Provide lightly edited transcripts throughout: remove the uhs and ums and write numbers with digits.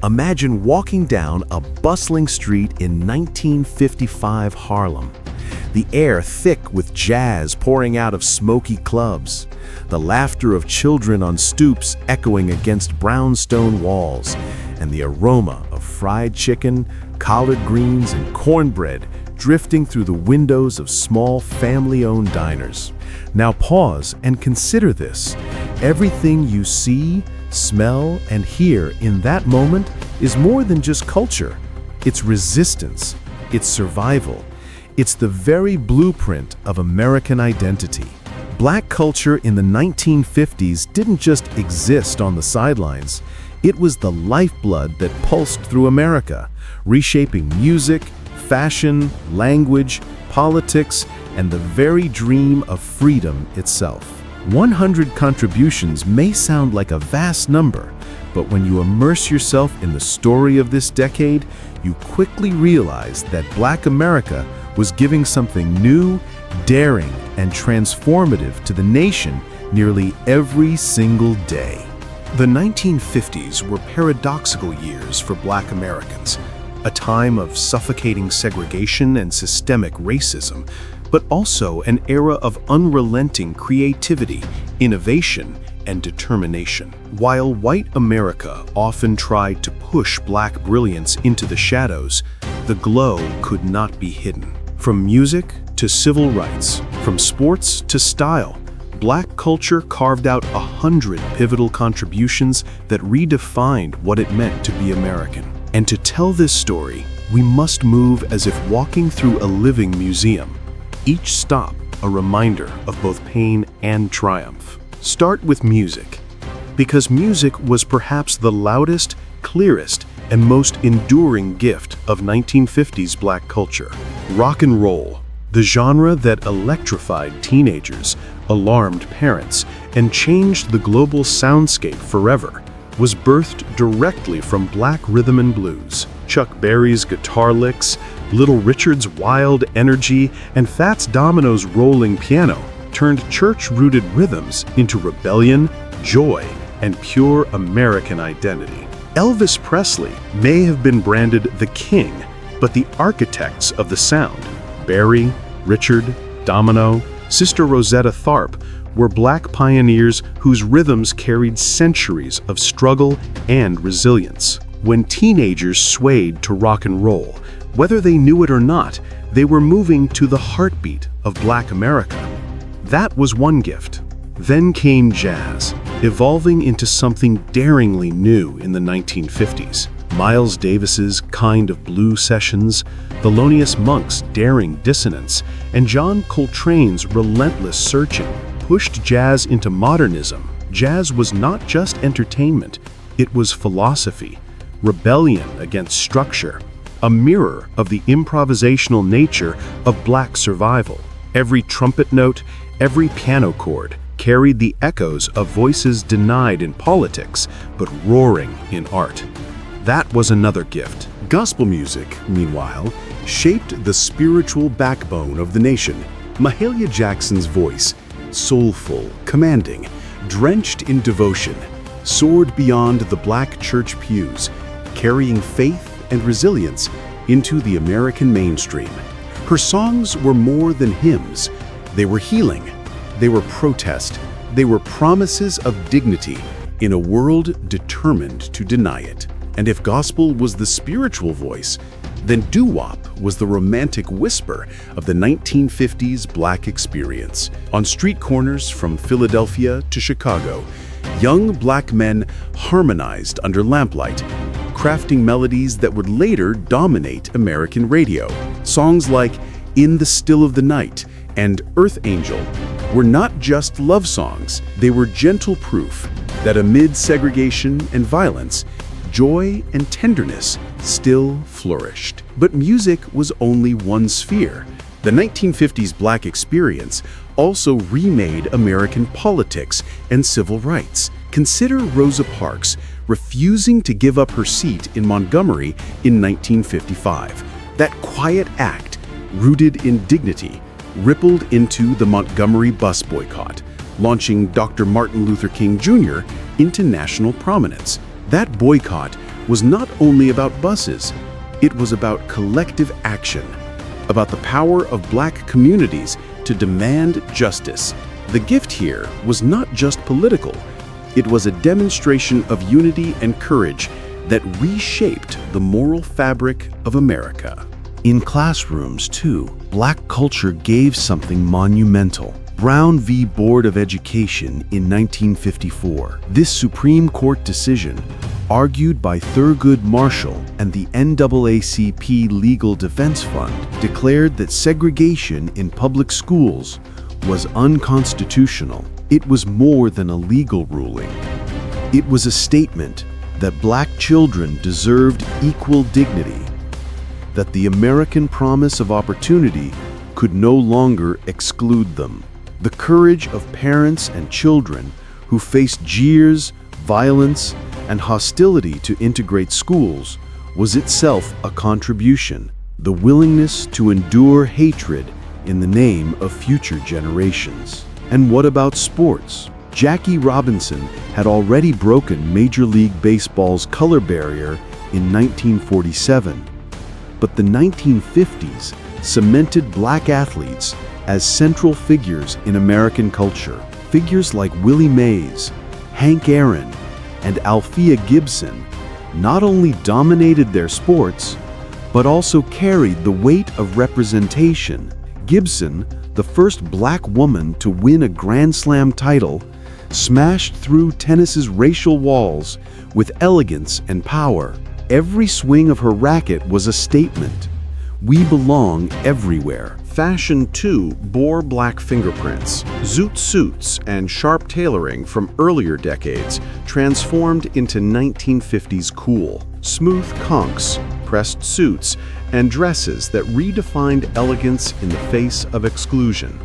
Imagine walking down a bustling street in 1955 Harlem. The air thick with jazz pouring out of smoky clubs. The laughter of children on stoops echoing against brownstone walls. And the aroma of fried chicken, collard greens, and cornbread drifting through the windows of small family-owned diners. Now pause and consider this. Everything you see, smell, and hear in that moment is more than just culture. It's resistance. It's survival. It's the very blueprint of American identity. Black culture in the 1950s didn't just exist on the sidelines. It was the lifeblood that pulsed through America, reshaping music, fashion, language, politics, and the very dream of freedom itself. 100 contributions may sound like a vast number, but when you immerse yourself in the story of this decade, you quickly realize that Black America was giving something new, daring, and transformative to the nation nearly every single day. The 1950s were paradoxical years for Black Americans, a time of suffocating segregation and systemic racism, but also an era of unrelenting creativity, innovation, and determination. While white America often tried to push Black brilliance into the shadows, the glow could not be hidden. From music to civil rights, from sports to style, Black culture carved out 100 pivotal contributions that redefined what it meant to be American. And to tell this story, we must move as if walking through a living museum. Each stop a reminder of both pain and triumph. Start with music, because music was perhaps the loudest, clearest, and most enduring gift of 1950s Black culture. Rock and roll, the genre that electrified teenagers, alarmed parents, and changed the global soundscape forever, was birthed directly from Black rhythm and blues. Chuck Berry's guitar licks, Little Richard's wild energy, and Fats Domino's rolling piano turned church-rooted rhythms into rebellion, joy, and pure American identity. Elvis Presley may have been branded the king, but the architects of the sound, Berry, Richard, Domino, Sister Rosetta Tharpe, were Black pioneers whose rhythms carried centuries of struggle and resilience. When teenagers swayed to rock and roll, whether they knew it or not, they were moving to the heartbeat of Black America. That was one gift. Then came jazz, evolving into something daringly new in the 1950s. Miles Davis's Kind of Blue sessions, Thelonious Monk's daring dissonance, and John Coltrane's relentless searching pushed jazz into modernism. Jazz was not just entertainment, it was philosophy, rebellion against structure, a mirror of the improvisational nature of Black survival. Every trumpet note, every piano chord carried the echoes of voices denied in politics, but roaring in art. That was another gift. Gospel music, meanwhile, shaped the spiritual backbone of the nation. Mahalia Jackson's voice, soulful, commanding, drenched in devotion, soared beyond the Black church pews, carrying faith and resilience into the American mainstream. Her songs were more than hymns. They were healing. They were protest. They were promises of dignity in a world determined to deny it. And if gospel was the spiritual voice, then doo-wop was the romantic whisper of the 1950s Black experience. On street corners from Philadelphia to Chicago, young Black men harmonized under lamplight, crafting melodies that would later dominate American radio. Songs like In the Still of the Night and Earth Angel were not just love songs. They were gentle proof that amid segregation and violence, joy and tenderness still flourished. But music was only one sphere. The 1950s Black experience also remade American politics and civil rights. Consider Rosa Parks refusing to give up her seat in Montgomery in 1955. That quiet act, rooted in dignity, rippled into the Montgomery bus boycott, launching Dr. Martin Luther King Jr. into national prominence. That boycott was not only about buses, it was about collective action, about the power of Black communities to demand justice. The gift here was not just political, it was a demonstration of unity and courage that reshaped the moral fabric of America. In classrooms, too, Black culture gave something monumental. Brown v. Board of Education in 1954. This Supreme Court decision, argued by Thurgood Marshall and the NAACP Legal Defense Fund, declared that segregation in public schools was unconstitutional. It was more than a legal ruling. It was a statement that Black children deserved equal dignity, that the American promise of opportunity could no longer exclude them. The courage of parents and children who faced jeers, violence, and hostility to integrate schools was itself a contribution. The willingness to endure hatred in the name of future generations. And what about sports? Jackie Robinson had already broken Major League Baseball's color barrier in 1947. But the 1950s cemented Black athletes as central figures in American culture. Figures like Willie Mays, Hank Aaron, and Althea Gibson not only dominated their sports, but also carried the weight of representation. Gibson, the first Black woman to win a Grand Slam title, smashed through tennis's racial walls with elegance and power. Every swing of her racket was a statement. We belong everywhere. Fashion, too, bore Black fingerprints. Zoot suits and sharp tailoring from earlier decades transformed into 1950s cool. Smooth conks, pressed suits, and dresses that redefined elegance in the face of exclusion.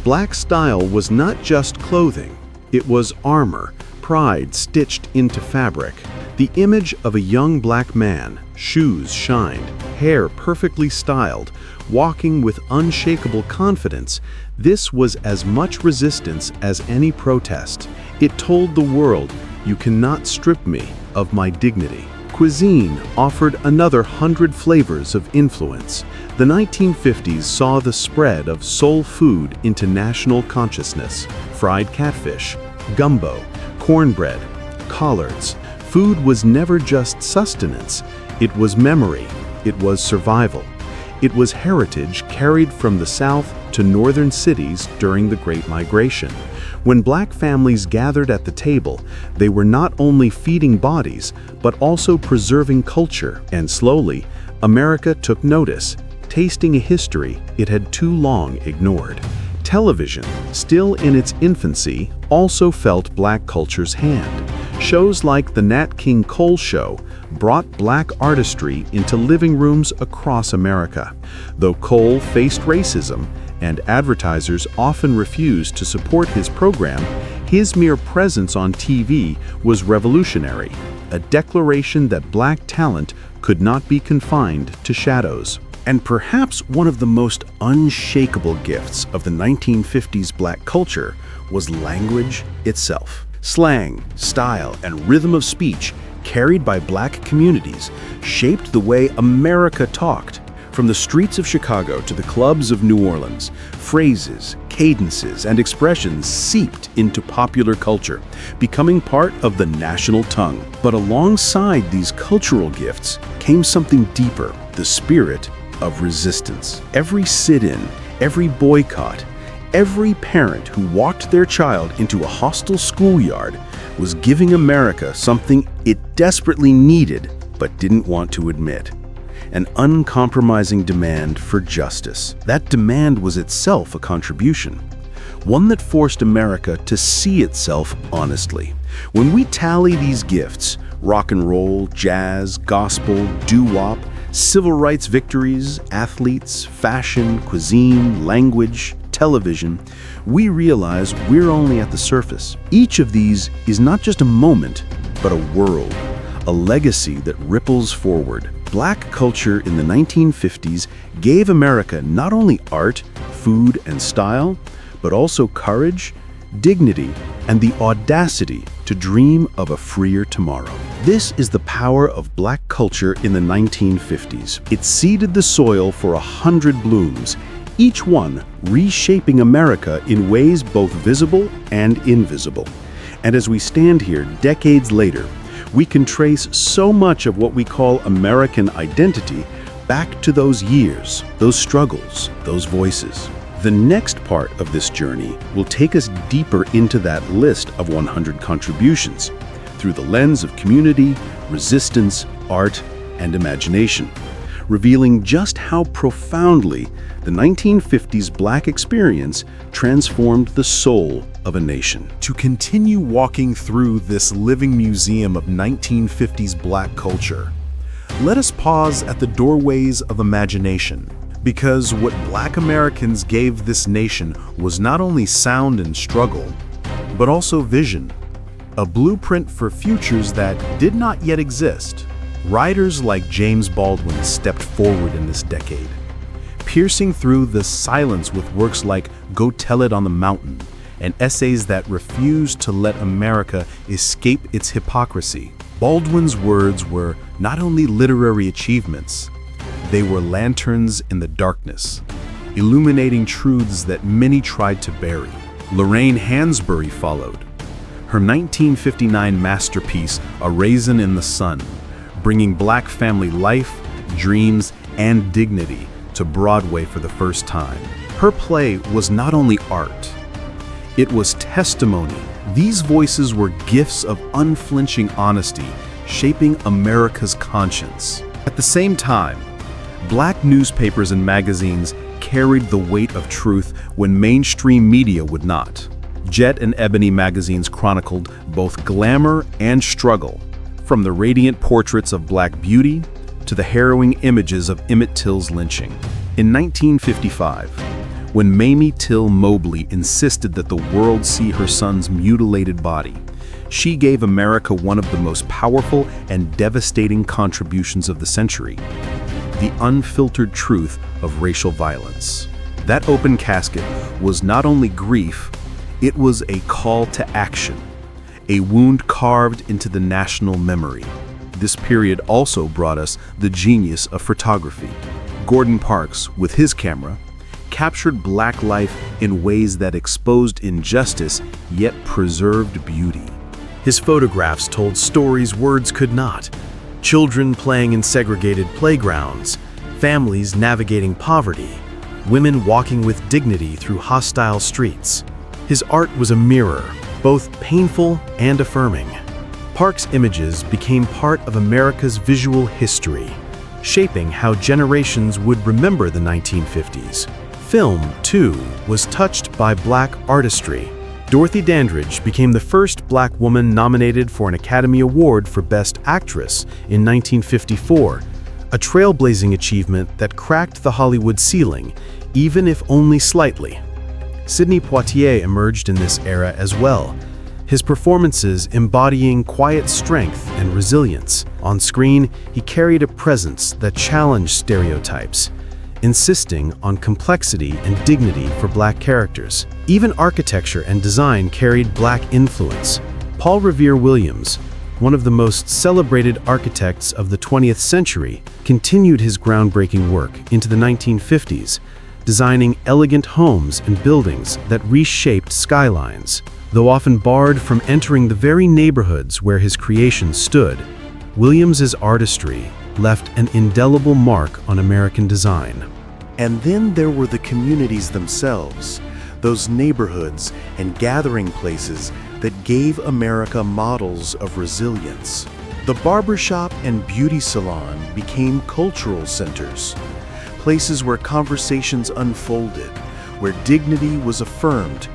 Black style was not just clothing, it was armor, pride stitched into fabric. The image of a young Black man, shoes shined, hair perfectly styled, walking with unshakable confidence, this was as much resistance as any protest. It told the world, you cannot strip me of my dignity. Cuisine offered another 100 flavors of influence. The 1950s saw the spread of soul food into national consciousness. Fried catfish, gumbo, cornbread, collards. Food was never just sustenance. It was memory. It was survival. It was heritage carried from the South to northern cities during the Great Migration. When Black families gathered at the table, they were not only feeding bodies, but also preserving culture. And slowly, America took notice, tasting a history it had too long ignored. Television, still in its infancy, also felt Black culture's hand. Shows like The Nat King Cole Show brought Black artistry into living rooms across America. Though Cole faced racism, and advertisers often refused to support his program, his mere presence on TV was revolutionary, a declaration that Black talent could not be confined to shadows. And perhaps one of the most unshakable gifts of the 1950s Black culture was language itself. Slang, style, and rhythm of speech carried by Black communities shaped the way America talked. From the streets of Chicago to the clubs of New Orleans, phrases, cadences, and expressions seeped into popular culture, becoming part of the national tongue. But alongside these cultural gifts came something deeper, the spirit of resistance. Every sit-in, every boycott, every parent who walked their child into a hostile schoolyard was giving America something it desperately needed but didn't want to admit. An uncompromising demand for justice. That demand was itself a contribution, one that forced America to see itself honestly. When we tally these gifts, rock and roll, jazz, gospel, doo-wop, civil rights victories, athletes, fashion, cuisine, language, television, we realize we're only at the surface. Each of these is not just a moment, but a world, a legacy that ripples forward. Black culture in the 1950s gave America not only art, food, and style, but also courage, dignity, and the audacity to dream of a freer tomorrow. This is the power of Black culture in the 1950s. It seeded the soil for 100 blooms, each one reshaping America in ways both visible and invisible. And as we stand here decades later, we can trace so much of what we call American identity back to those years, those struggles, those voices. The next part of this journey will take us deeper into that list of 100 contributions through the lens of community, resistance, art, and imagination, revealing just how profoundly the 1950s Black experience transformed the soul of a nation. To continue walking through this living museum of 1950s Black culture, let us pause at the doorways of imagination, because what Black Americans gave this nation was not only sound and struggle, but also vision, a blueprint for futures that did not yet exist. Writers like James Baldwin stepped forward in this decade, piercing through the silence with works like Go Tell It on the Mountain, and essays that refused to let America escape its hypocrisy. Baldwin's words were not only literary achievements, they were lanterns in the darkness, illuminating truths that many tried to bury. Lorraine Hansberry followed, her 1959 masterpiece, A Raisin in the Sun, bringing Black family life, dreams, and dignity to Broadway for the first time. Her play was not only art, it was testimony. These voices were gifts of unflinching honesty, shaping America's conscience. At the same time, Black newspapers and magazines carried the weight of truth when mainstream media would not. Jet and Ebony magazines chronicled both glamour and struggle, from the radiant portraits of Black beauty to the harrowing images of Emmett Till's lynching. In 1955, when Mamie Till Mobley insisted that the world see her son's mutilated body, she gave America one of the most powerful and devastating contributions of the century: the unfiltered truth of racial violence. That open casket was not only grief, it was a call to action, a wound carved into the national memory. This period also brought us the genius of photography. Gordon Parks, with his camera, captured Black life in ways that exposed injustice yet preserved beauty. His photographs told stories words could not. Children playing in segregated playgrounds, families navigating poverty, women walking with dignity through hostile streets. His art was a mirror, both painful and affirming. Parks' images became part of America's visual history, shaping how generations would remember the 1950s. Film, too, was touched by Black artistry. Dorothy Dandridge became the first Black woman nominated for an Academy Award for Best Actress in 1954, a trailblazing achievement that cracked the Hollywood ceiling, even if only slightly. Sidney Poitier emerged in this era as well, his performances embodying quiet strength and resilience. On screen, he carried a presence that challenged stereotypes, insisting on complexity and dignity for Black characters. Even architecture and design carried Black influence. Paul Revere Williams, one of the most celebrated architects of the 20th century, continued his groundbreaking work into the 1950s, designing elegant homes and buildings that reshaped skylines. Though often barred from entering the very neighborhoods where his creations stood, Williams's artistry left an indelible mark on American design. And then there were the communities themselves, those neighborhoods and gathering places that gave America models of resilience. The barbershop and beauty salon became cultural centers, places where conversations unfolded, where dignity was affirmed,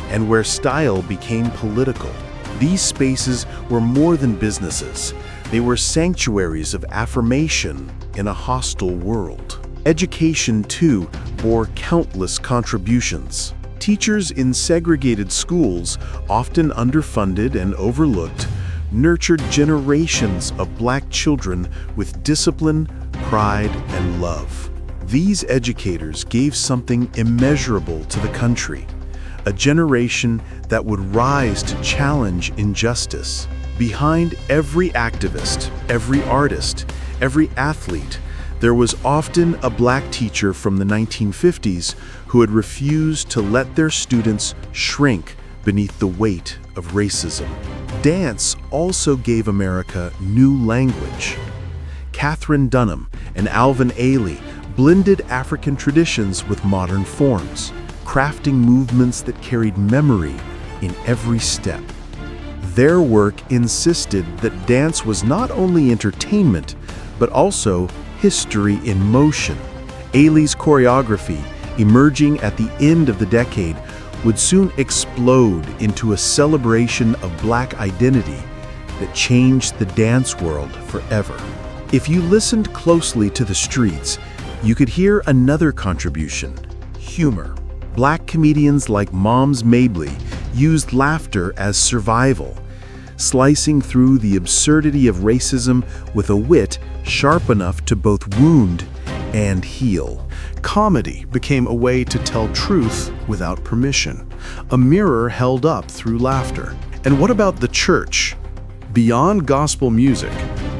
and where style became political. These spaces were more than businesses. They were sanctuaries of affirmation in a hostile world. Education, too, bore countless contributions. Teachers in segregated schools, often underfunded and overlooked, nurtured generations of Black children with discipline, pride, and love. These educators gave something immeasurable to the country: a generation that would rise to challenge injustice. Behind every activist, every artist, every athlete, there was often a black teacher from the 1950s who had refused to let their students shrink beneath the weight of racism. Dance also gave America new language. Katherine Dunham and Alvin Ailey blended African traditions with modern forms, crafting movements that carried memory in every step. Their work insisted that dance was not only entertainment, but also history in motion. Ailey's choreography, emerging at the end of the decade, would soon explode into a celebration of black identity that changed the dance world forever. If you listened closely to the streets, you could hear another contribution: humor. Black comedians like Moms Mabley used laughter as survival, slicing through the absurdity of racism with a wit sharp enough to both wound and heal. Comedy became a way to tell truth without permission, a mirror held up through laughter. And what about the church? Beyond gospel music,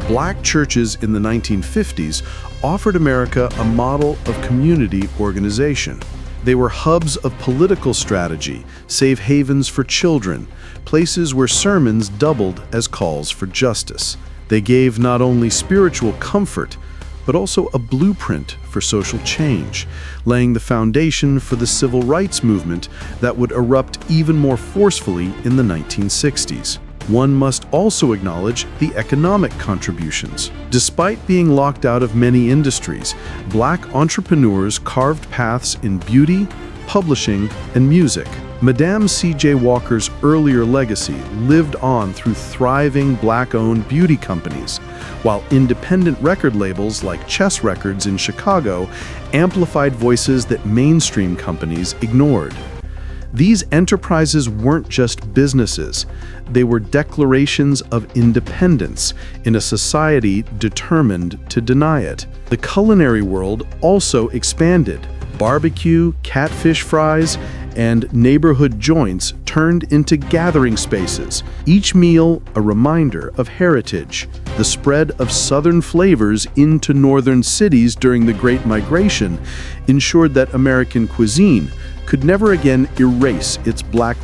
black churches in the 1950s offered America a model of community organization. They were hubs of political strategy, safe havens for children, places where sermons doubled as calls for justice. They gave not only spiritual comfort, but also a blueprint for social change, laying the foundation for the civil rights movement that would erupt even more forcefully in the 1960s. One must also acknowledge the economic contributions. Despite being locked out of many industries, black entrepreneurs carved paths in beauty, publishing, and music. Madame C.J. Walker's earlier legacy lived on through thriving black-owned beauty companies, while independent record labels like Chess Records in Chicago amplified voices that mainstream companies ignored. These enterprises weren't just businesses, they were declarations of independence in a society determined to deny it. The culinary world also expanded. Barbecue, catfish fries, and neighborhood joints turned into gathering spaces, each meal a reminder of heritage. The spread of Southern flavors into northern cities during the Great Migration ensured that American cuisine could never again erase its black